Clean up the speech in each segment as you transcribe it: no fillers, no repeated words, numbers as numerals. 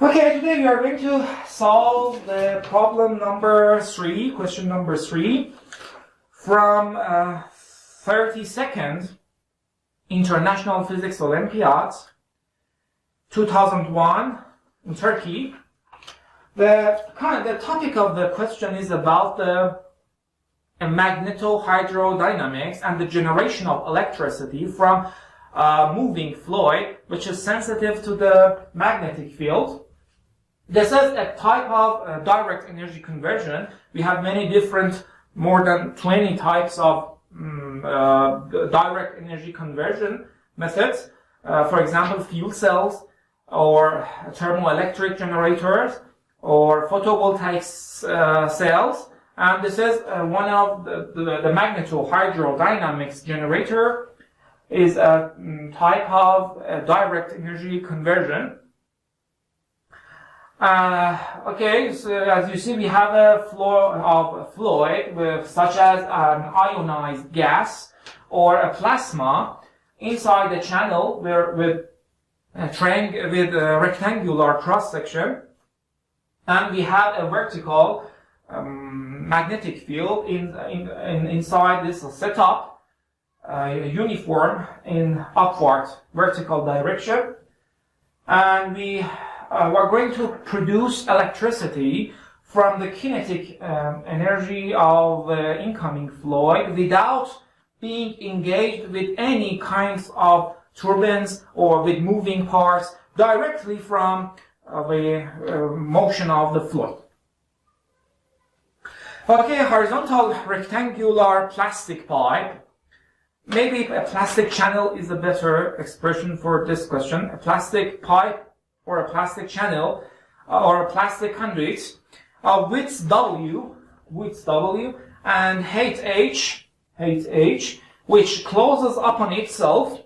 Okay, today we are going to solve the problem number 3, question number 3, from 32nd International Physics Olympiad 2001 in Turkey. The topic of the question is about the magnetohydrodynamics and the generation of electricity from a moving fluid which is sensitive to the magnetic field. This is a type of direct energy conversion. We have many different, more than 20 types of direct energy conversion methods. For example, fuel cells, or thermoelectric generators, or photovoltaic cells. And this is one of the magnetohydrodynamics generator is a type of direct energy conversion. Okay, so as you see, we have a flow of fluid such as an ionized gas or a plasma inside the channel with a rectangular cross section, and we have a vertical magnetic field inside this setup, uniform in upward vertical direction, and we're going to produce electricity from the kinetic energy of the incoming fluid without being engaged with any kinds of turbines or with moving parts, directly from the motion of the fluid. Okay, horizontal rectangular plastic pipe. Maybe a plastic channel is a better expression for this question. A plastic pipe or a plastic channel or a plastic conduit of width W and height H, which closes upon itself,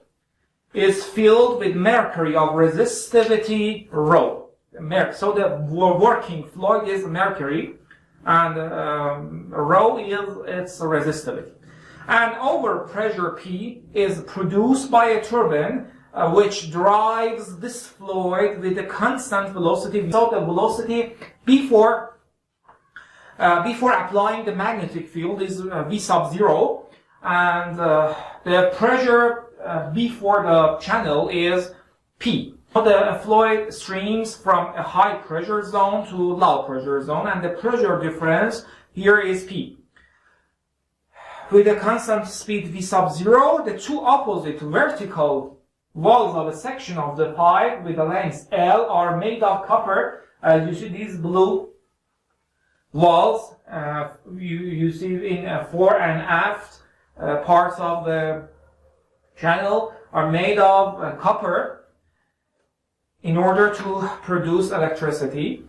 is filled with mercury of resistivity ρ. So the working fluid is mercury, and ρ is its resistivity. And overpressure P is produced by a turbine which drives this fluid with a constant velocity. So the velocity before applying the magnetic field is V sub 0, and the pressure before the channel is P. So the fluid streams from a high pressure zone to low pressure zone, and the pressure difference here is P. With a constant speed V sub 0, the two opposite vertical walls of a section of the pipe with a length L are made of copper. As you see, these blue walls you see in fore and aft parts of the channel are made of copper in order to produce electricity.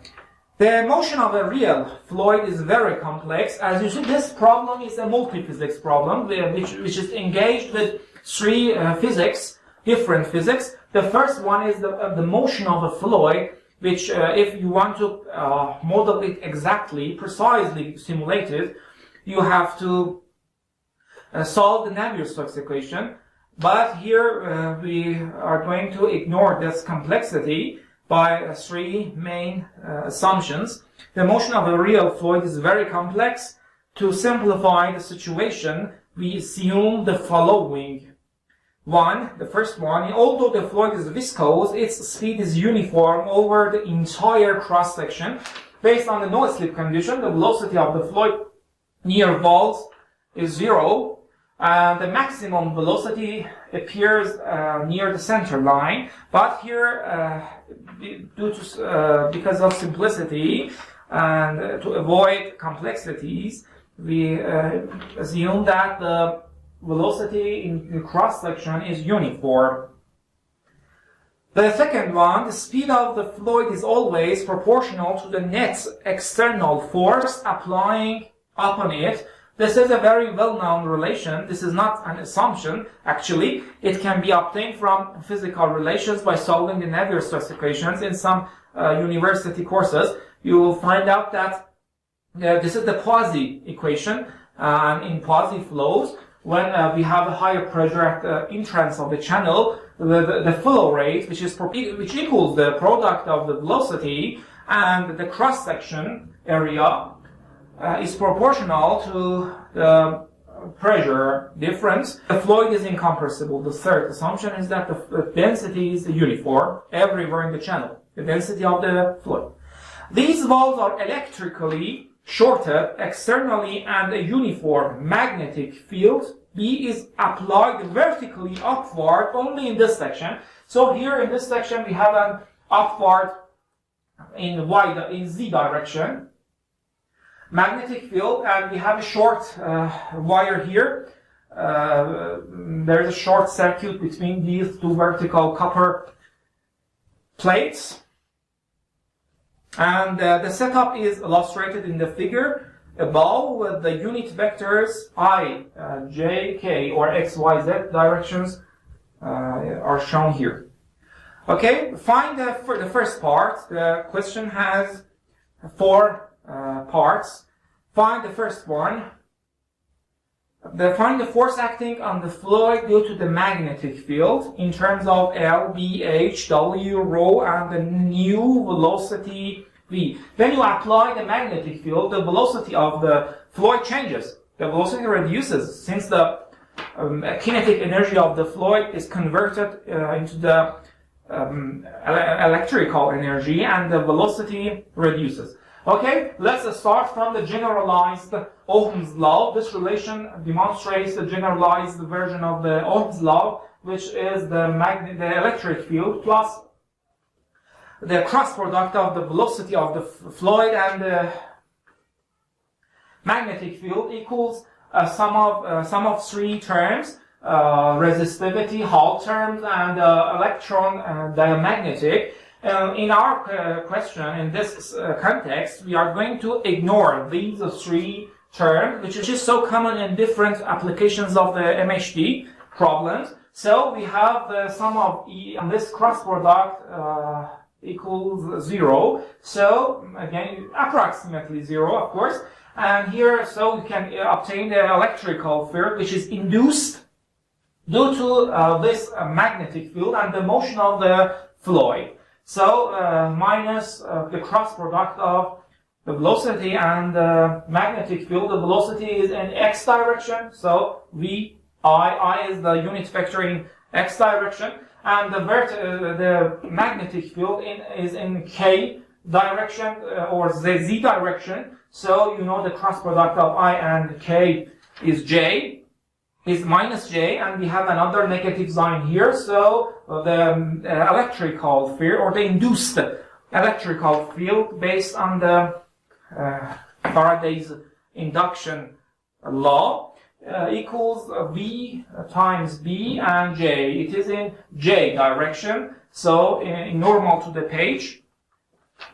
The motion of a real fluid is very complex. As you see, this problem is a multi-physics problem which is engaged with three different physics. The first one is the motion of a fluid, which if you want to model it exactly, precisely simulate it, you have to solve the Navier-Stokes equation. But here we are going to ignore this complexity by three main assumptions. The motion of a real fluid is very complex. To simplify the situation, we assume the following. The first one, although the fluid is viscous, its speed is uniform over the entire cross-section. Based on the no-slip condition, the velocity of the fluid near walls is 0, and the maximum velocity appears near the center line. But here, because of simplicity and to avoid complexities, we assume that the velocity in the cross-section is uniform. The second one, the speed of the fluid is always proportional to the net external force applying upon it. This is a very well-known relation. This is not an assumption, actually. It can be obtained from physical relations by solving the Navier-Stokes equations in some university courses. You will find out that this is the Poiseuille equation, and in Poiseuille flows, when we have a higher pressure at the entrance of the channel, the flow rate, which equals the product of the velocity and the cross-section area, is proportional to the pressure difference. The fluid is incompressible. The third assumption is that the density is uniform everywhere in the channel, the density of the fluid. These valves are electrically shorted externally, and a uniform magnetic field B is applied vertically upward only in this section. So here in this section we have an upward in Z direction magnetic field, and we have a short wire here. There is a short circuit between these two vertical copper plates, and the setup is illustrated in the figure above with the unit vectors I, J, K, or X, Y, Z directions are shown here. Okay, find for the first part. The question has 4 parts. Find the first one. Find the force acting on the fluid due to the magnetic field in terms of L, B, H, W, rho, and the new velocity V. When you apply the magnetic field, the velocity of the fluid changes. The velocity reduces since the kinetic energy of the fluid is converted into the electrical energy, and the velocity reduces. Okay, let's start from the generalized Ohm's law. This relation demonstrates the generalized version of the Ohm's law, which is the electric field plus the cross product of the velocity of the fluid and the magnetic field equals sum of 3 terms: resistivity, Hall terms, and electron diamagnetic. In our question, in this context, we are going to ignore these 3 terms, which is just so common in different applications of the MHD problems. So we have the sum of E, and this cross product equals 0. So again, approximately 0, of course. And here, so we can obtain the electrical field, which is induced due to this magnetic field and the motion of the fluid. So minus the cross product of the velocity and the magnetic field. The velocity is in x direction, so V, I is the unit vector in x direction, and the magnetic field is in k direction or z direction. So you know the cross product of I and k is j. Is minus j, and we have another negative sign here, so the electrical field, or the induced electrical field based on the Faraday's induction law equals V times B and J. It is in J direction, so in normal to the page,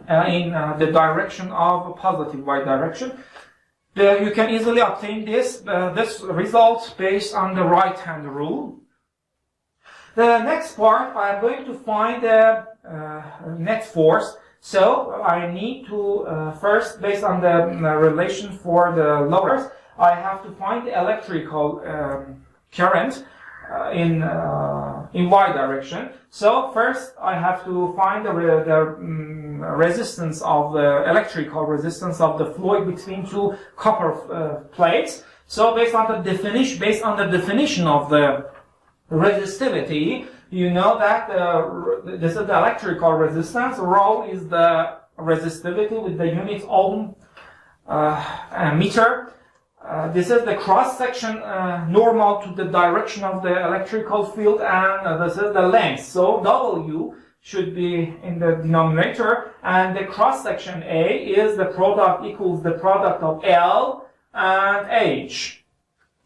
in the direction of positive Y direction. You can easily obtain this result based on the right-hand rule. The next part, I am going to find the net force. So I need to first, based on the relation for the lowers, I have to find the electrical current in Y direction. So first I have to find the resistance of the electrical resistance of the fluid between 2 copper plates. So based on the definition of the resistivity, you know that this is the electrical resistance. Rho is the resistivity with the unit ohm meter. This is the cross-section normal to the direction of the electrical field, and this is the length. So W should be in the denominator, and the cross-section A is the product equals the product of L and H.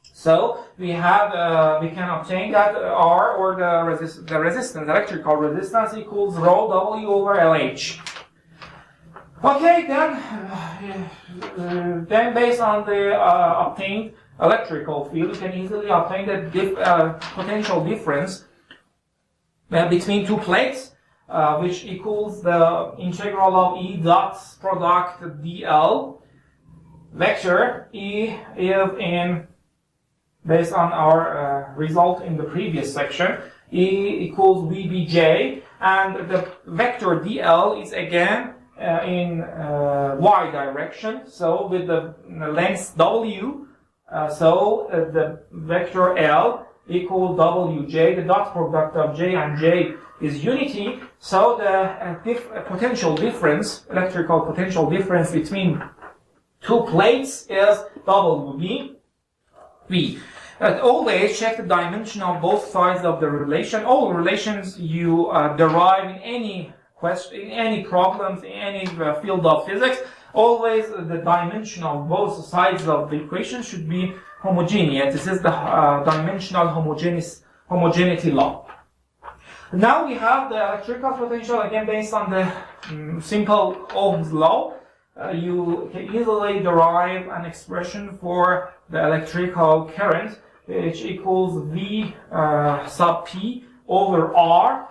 So we can obtain that R, or the resistance, electrical resistance, equals rho W over LH. Okay, then based on the obtained electrical field, you can easily obtain the potential difference between 2 plates, which equals the integral of E dot product dl vector. E is in, based on our result in the previous section, E equals VBJ, and the vector DL is again in y direction, so with the length W, the vector L equals WJ, the dot product of J and J is unity, so the potential difference, electrical potential difference between two plates is WB. Always check the dimension of both sides of the relation. All relations you derive in any question, in any problems, in any field of physics, always the dimension of both sides of the equation should be homogeneous. This is the dimensional homogeneity law. Now we have the electrical potential, again based on the simple Ohm's law. You can easily derive an expression for the electrical current, which equals V sub P over R.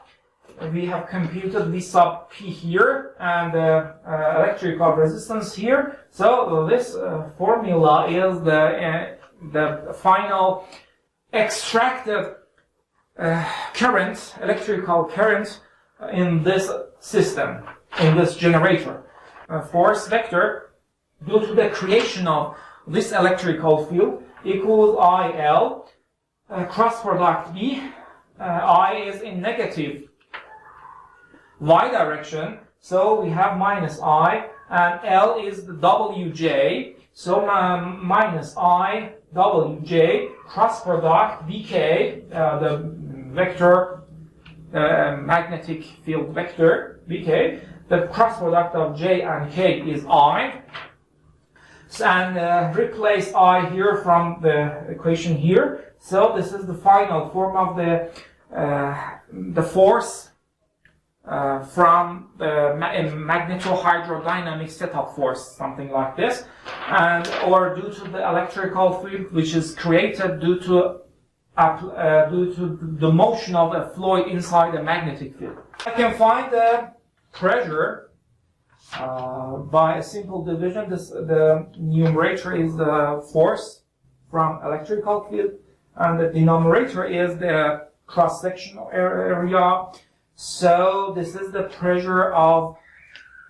We have computed V sub P here and the electrical resistance here. So this formula is the final extracted current, electrical current in this system, in this generator. Force vector due to the creation of this electrical field equals IL, cross product B. I is in negative y direction, so we have minus I, and L is the WJ, so minus I WJ cross product BK, the vector magnetic field vector BK. The cross product of J and K is I, and replace I here from the equation here. So this is the final form of the force from the magnetohydrodynamic setup force, something like this, and or due to the electrical field which is created due to the motion of a fluid inside a magnetic field. I can find the pressure by a simple division. The numerator is the force from electrical field, and the denominator is the cross-sectional area. So this is the pressure of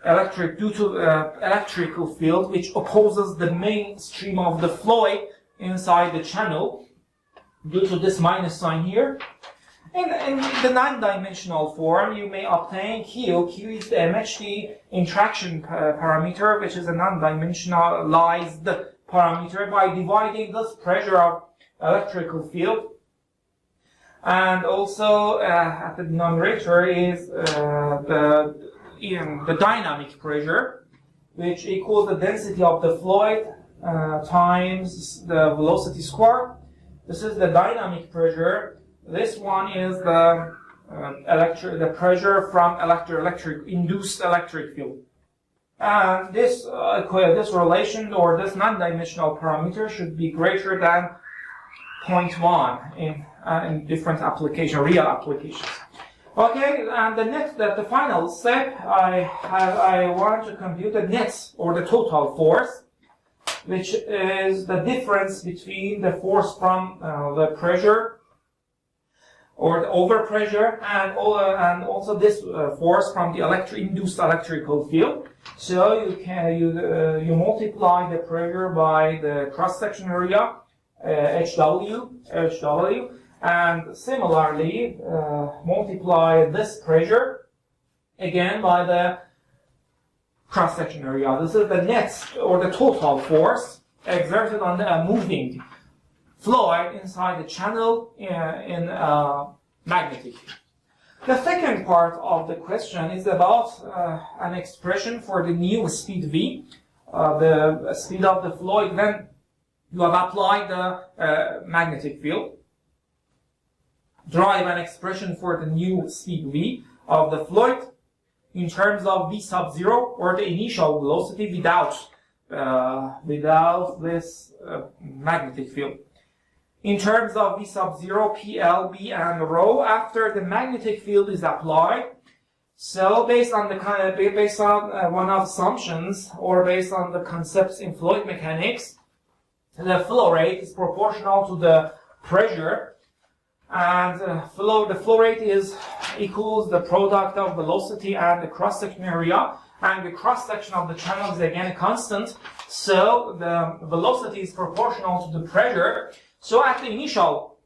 due to electrical field, which opposes the main stream of the fluid inside the channel due to this minus sign here. In the non-dimensional form, you may obtain Q. Q is the MHD interaction parameter, which is a non-dimensionalized parameter, by dividing this pressure of electrical field. And also at the denominator is the dynamic pressure, which equals the density of the fluid times the velocity squared. This is the dynamic pressure. This one is the pressure from induced electric field. And this relation or this non-dimensional parameter should be greater than 0.1 in different real applications. Okay, and the final step, I want to compute the net or the total force, which is the difference between the force from the pressure or the overpressure and also this force from the induced electrical field. So you multiply the pressure by the cross-section area HW, and similarly multiply this pressure again by the cross-section area. This is the net or the total force exerted on the moving fluid inside the channel in magnetic field. The second part of the question is about an expression for the new speed V, the speed of the fluid when you have applied the magnetic field. Derive an expression for the new speed V of the fluid in terms of V sub 0, or the initial velocity without this magnetic field. In terms of V sub 0, P, L, B, and rho after the magnetic field is applied. So based on one of assumptions, or based on the concepts in fluid mechanics, the flow rate is proportional to the pressure, And the flow rate is equals the product of velocity and the cross-section area, and the cross-section of the channel is again a constant, so the velocity is proportional to the pressure. So at the initial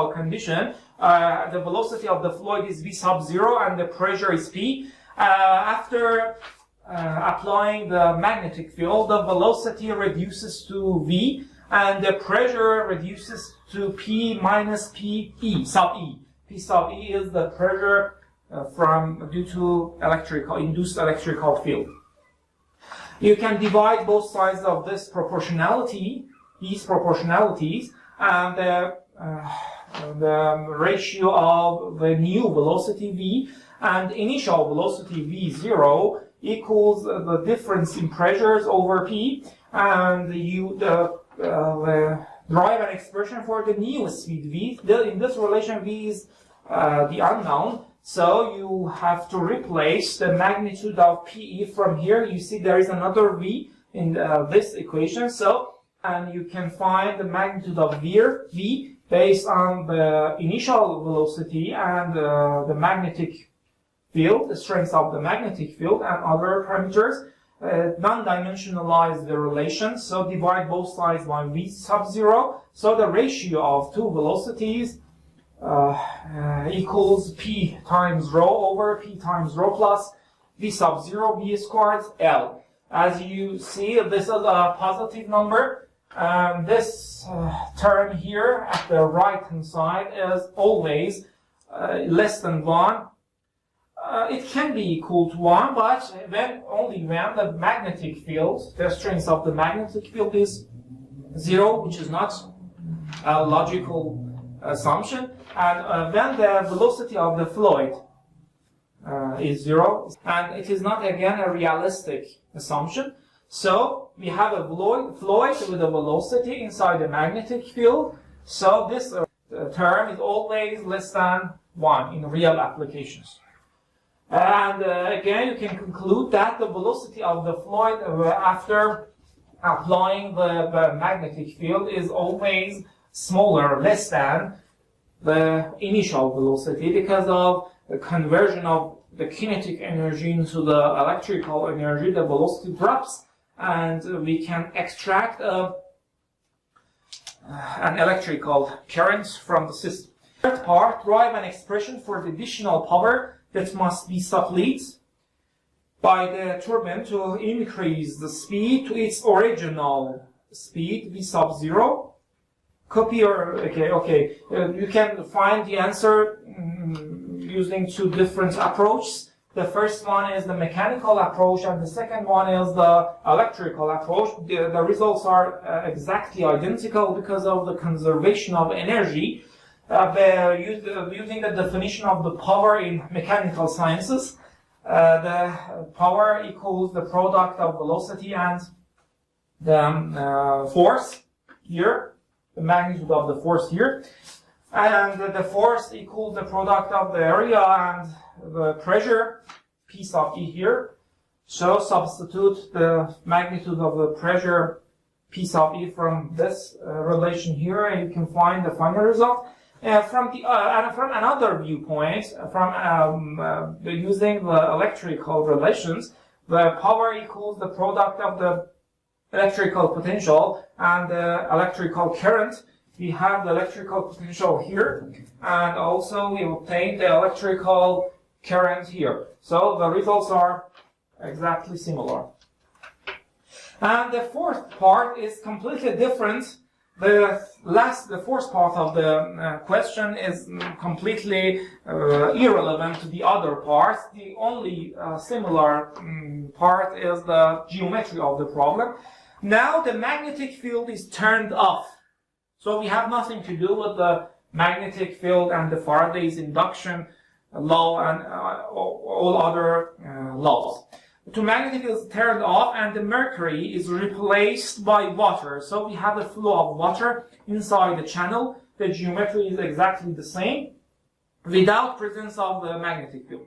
condition, the velocity of the fluid is v sub 0 and the pressure is p. After applying the magnetic field, the velocity reduces to v and the pressure reduces to p minus p e sub e. P sub e is the pressure due to induced electrical field. You can divide both sides of these proportionalities, and the ratio of the new velocity v and initial velocity v0 equals the difference in pressures over p, and you derive an expression for the new speed v. In this relation, v is the unknown, so you have to replace the magnitude of pe from here. You see there is another v in this equation, and you can find the magnitude of v based on the initial velocity and the magnetic field, the strength of the magnetic field, and other parameters. Non-dimensionalize the relation, so divide both sides by v sub 0. So the ratio of two velocities equals p times rho over p times rho plus v sub 0 b squared L. As you see, this is a positive number. This term here at the right hand side is always less than 1. It can be equal to 1, but only when the magnetic field, the strength of the magnetic field is 0, which is not a logical assumption, and when the velocity of the fluid is 0, and it is not again a realistic assumption. So we have a fluid with a velocity inside the magnetic field, so this term is always less than 1 in real applications. And again, you can conclude that the velocity of the fluid after applying the magnetic field is always smaller, less than the initial velocity, because of the conversion of the kinetic energy into the electrical energy. The velocity drops, and we can extract an electrical current from the system. Third part, derive an expression for the additional power that must be supplied by the turbine to increase the speed to its original speed, v sub 0. Copy or, okay. You can find the answer using two different approaches. The first one is the mechanical approach, and the second one is the electrical approach. The results are exactly identical because of the conservation of energy. Using the definition of the power in mechanical sciences, the power equals the product of velocity and the force here, the magnitude of the force here, and the force equals the product of the area and the pressure, P sub E here. So substitute the magnitude of the pressure, P sub E, from this relation here, and you can find the final result. From another viewpoint, using the electrical relations, the power equals the product of the electrical potential and the electrical current. We have the electrical potential here, and also we obtain the electrical current here. So the results are exactly similar. And the fourth part is completely different. The fourth part of the question is completely irrelevant to the other parts. The only similar part is the geometry of the problem. Now the magnetic field is turned off. So we have nothing to do with the magnetic field and the Faraday's induction law and all other laws. The magnetic field is turned off and the mercury is replaced by water. So we have a flow of water inside the channel. The geometry is exactly the same without presence of the magnetic field.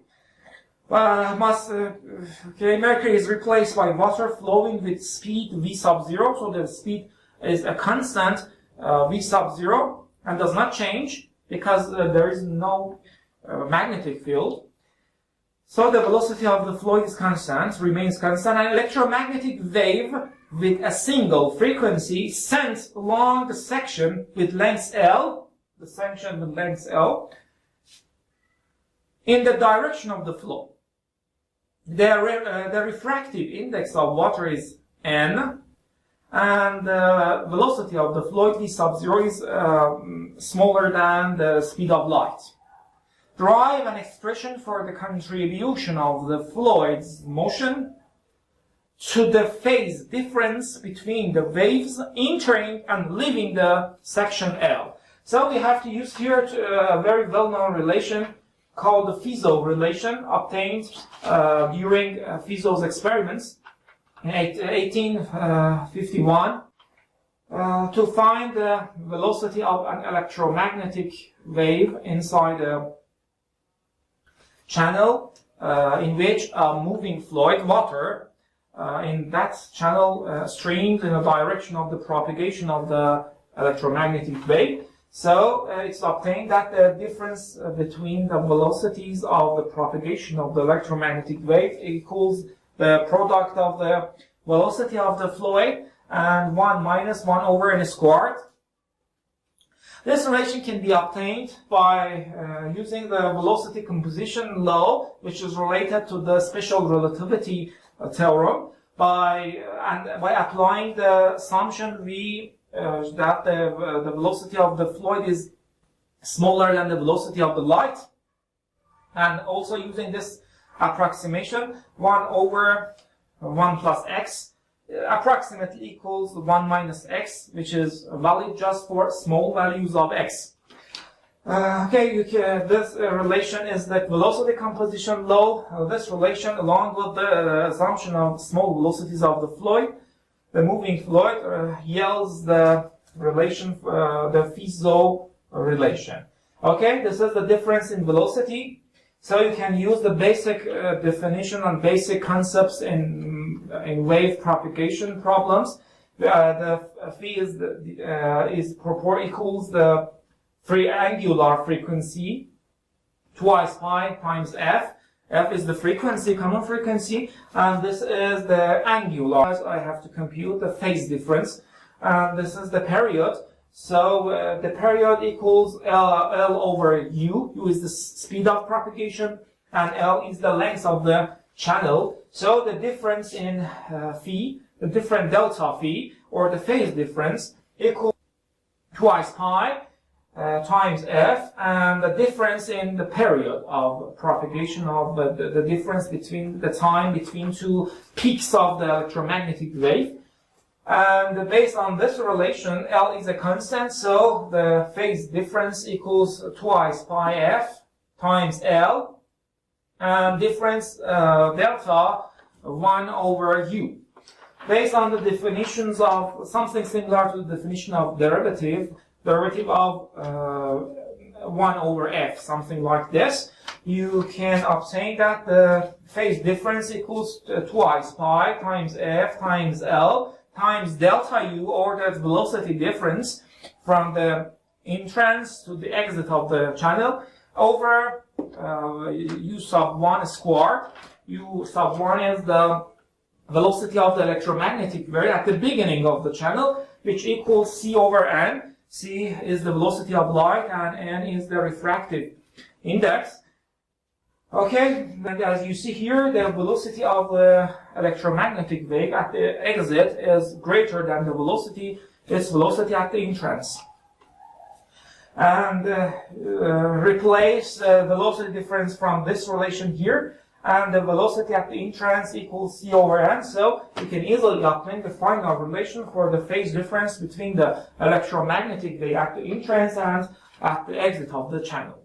Mercury is replaced by water flowing with speed v sub 0. So the speed is a constant v sub 0. and does not change because there is no magnetic field. So the velocity of the fluid is constant, remains constant. An electromagnetic wave with a single frequency sent along the section with length L, the section with length L, in the direction of the flow. The refractive index of water is N, and the velocity of the fluid V sub 0 is smaller than the speed of light. Derive an expression for the contribution of the fluid's motion to the phase difference between the waves entering and leaving the section L. So we have to use here a very well-known relation called the Fisa relation, obtained during Fisa's experiments in 1851 to find the velocity of an electromagnetic wave inside a channel in which a moving fluid, water, in that channel streamed in the direction of the propagation of the electromagnetic wave. So it's obtained that the difference between the velocities of the propagation of the electromagnetic wave equals the product of the velocity of the fluid and 1 minus 1 over n squared. This relation can be obtained by using the velocity composition law, which is related to the special relativity theorem, by applying the assumption that the velocity of the fluid is smaller than the velocity of the light, and also using this approximation, 1 over 1 plus x approximately equals 1 minus x, which is valid just for small values of x. This relation is the velocity composition law. This relation, along with the assumption of small velocities of the fluid, the moving fluid, yields the relation, the Fisa relation. Okay, this is the difference in velocity. So you can use the basic definition and basic concepts in wave propagation problems. The phi equals the free angular frequency twice pi times f. F is the frequency, common frequency, and this is the angular. I have to compute the phase difference, and this is the period. So the period equals L over U. U is the speed of propagation, and L is the length of the channel. So the difference in phi, the different delta phi, or the phase difference, equals twice pi times f, and the difference in the period of propagation of the difference between the time between two peaks of the electromagnetic wave. And based on this relation, L is a constant, so the phase difference equals twice pi f times L, and difference delta 1 over U. Based on the definitions of something similar to the definition of derivative of 1 over f, something like this, you can obtain that the phase difference equals twice pi times f times L times delta U, or the velocity difference from the entrance to the exit of the channel, over U sub 1 squared. U sub 1 is the velocity of the electromagnetic wave at the beginning of the channel, which equals c over n. C is the velocity of light, and n is the refractive index. Okay, and as you see here, the velocity of the electromagnetic wave at the exit is greater than the velocity, its velocity at the entrance. And replace the velocity difference from this relation here, and the velocity at the entrance equals c over n. So you can easily obtain the final relation for the phase difference between the electromagnetic wave at the entrance and at the exit of the channel.